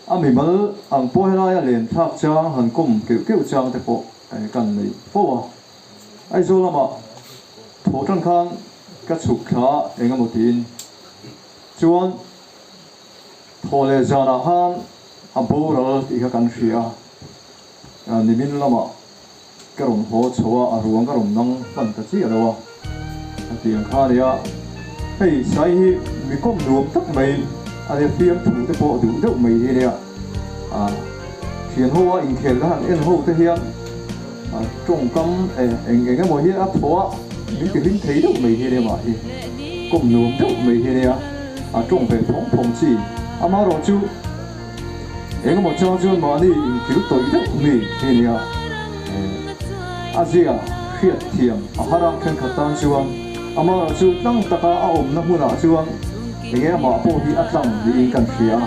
ami mal ang po helaya len thak chang han kum keu keu chang te po kan nei po ai zo lama tho tang khang ka chuk kha engamotin chuan thole jana han aboral ti ka kan ria nimin lama karon ho chowa aruang karon nang pan ka chi alowa tiang kha ria hei sai hi mi kom nuam tak mai ale fiam thu te po du deuh mai hi ria thian ho in khel han en ho te hian trong kam enge mo hi a thoa mi ke hin thei deuh mai hi ria ma hi kom nuam deuh mai hi ria trong pe phong chi ama ro chu enge mo cha chu ma ni in kiu toi deuh mi hi ria azia khiat thiam haram khen khatan chuang ama ro chu tang taka a om na huna chuang enge ma po hi atlang ni in kan ria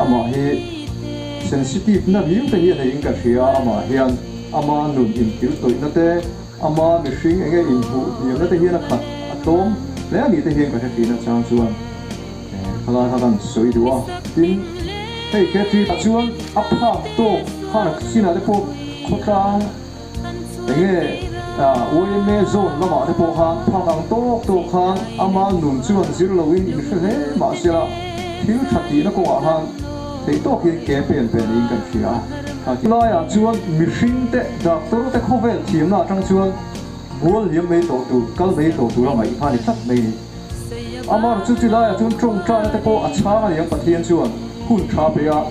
ama hi sensitive na mi te hi nei in kan ria ama hian ama nun in kiu toi na te ama mi hring enge in hu ni na te hi na khat atom le ani te hi kan thi na chang chuang khala kan soi duwa tin hei ke thi chuan apha to khana sina te po khotang enge OMA zone lama te po han phang to khan ama nun chuan zir lowin in hre ma sia thil thati na ko han thei to ki ke pen in kan sia la ya chuan mi hring te doctor te khovel thiam na tang chuan bol liam mei to tu kal mei to tu la mai phani thak mei ama chu chi la ya chuan trong tra te po acha ya pathian chuan hun tha pe ya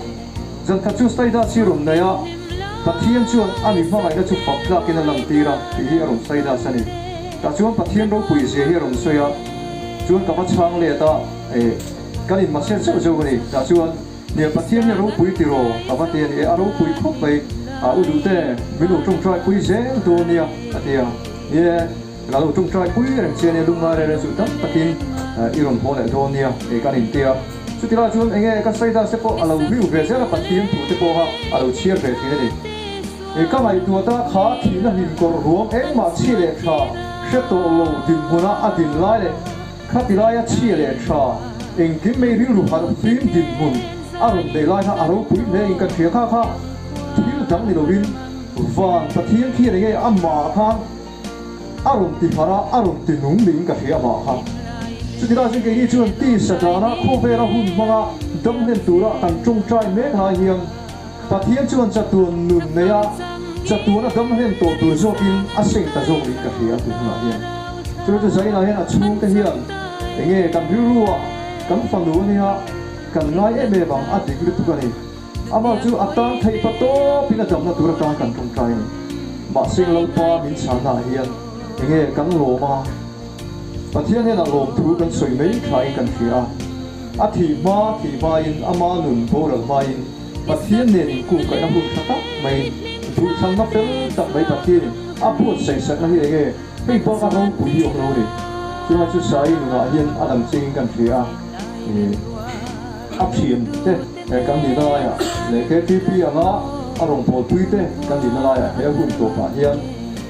zan kha chu stai da chi rum na ya pathian chuan ani hmangai na chu fakla kina lang tira hi rom sai da sani ta chuan pathian ro pui se hi rom soya chuan ka chang le ta kanin ma se chu ni ta chuan ne pathian ne ro pui ti ro ka ba te ni aro pui khop bai u du te minu trong trai pui se to nia atia ye la lo trong trai pui ren che ne lung ma re su tam takin i rom ho le to nia kanin tia chu ti la chuan enge ka sai da se po alo viu ve se la pathian tu te po ha alo chiar ve ti ni ka mai tu ta kha thi na hin kor ruam ma chi le tha she to lo din huna adin lai le kha ti lai chi le tha eng kim mei ri ru har film din mun aron de lai ha aro pui le eng ka thia kha thil dang ni lo win van pathian khi re amma kha aron ti phara aron ti nung ling ka thia ma kha chu ti la jing ke hi chuan ti satana kho ve ra hun manga dam nen tu ra kan chung trai me ha hiam pathian chuan chatun nun neya chatuna dam hen to tur zokin aseng ta zong ring ka hria tu na hian chu chu zai na hen a chung ka hian enge kan ruwa kan fang lu ni ha kan ngai e me bang a dik tu ka ni ama chu atang thei pa to pina dam na tur ta kan chung trai ni ma sing lo pa min sa na hian enge kan lo ma pathian hen a lom thu kan soi mei khai kan hria a thi ma in ama nun boral ma in pathian ne in ku ka na hu thata mai thu thang na fel tak mai pathian a pu sai sak na hi ge hei pa ka ro pu hi ok ro ni chu ma chu sai nga hian adam ching kan thria a phiam te kan ni na ya le ke ti pi anga arong po tui te kan ni na ya he hun to pa hian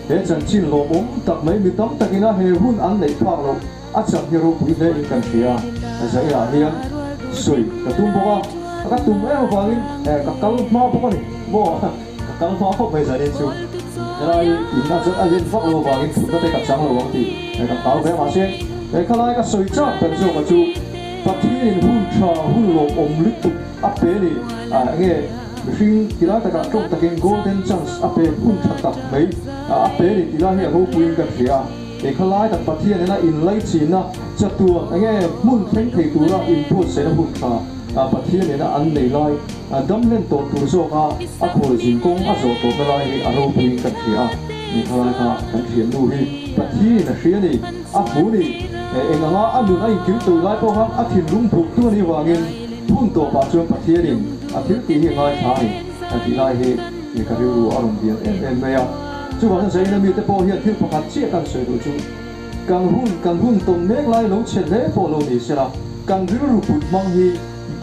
he chan chin lo om tak mai mi tam takina he hun an nei phak lo a chang hi ro pu le in kan thria a zai ya hian soi ka tum boka ka tum e ma wangin ka kal ma boka ni mo ka kal ma ko bai zari chu rai in na zat alin fak lo wangin fu ka te ka chang lo wang ti ka tau be ma se ka lai ka soi cha pen zo ma chu pathin hun tha hun lo om lik tu a pe ni nge hring kila ta ka tok takin golden chance a pe hun tha tak mai a pe ni kila hi ro puin ka thia khalai ta pathian na in lai china chatu nge mun theng thei tu ra in pu se na hun tha pathian na an nei lai dam len to tu zo ka a khol jin kong a zo to ka lai a ro puin ka thia ni khalai ka kan thian nu hi pathian na hria ni a pu ni enganga anu ai kiu tu lai po ha a thin lung phuk tu ni wangin hun to pa chuan pathian ni a thil ti hi ngai tha ni a ti lai hi ni ka ru arum bian em me ya chu ba sai na mi te po hian thil pakhat che kan soi du chu kan hun tom mek lai lo chen le po lo ni sela kan ru put mang hi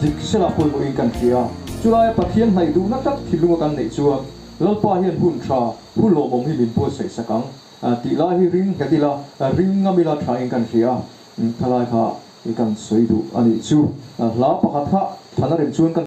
dik sela poi mo in kan thia chu lai pathian mai du na tak thilunga kan nei chu lal pa hian hun tha hu lo mong hi min po sai sakang ti la hi ring ka ti la ring ngamila tha in kan thia thalai kha kan soi du ani chu la pakhat kha thana rem chuan kan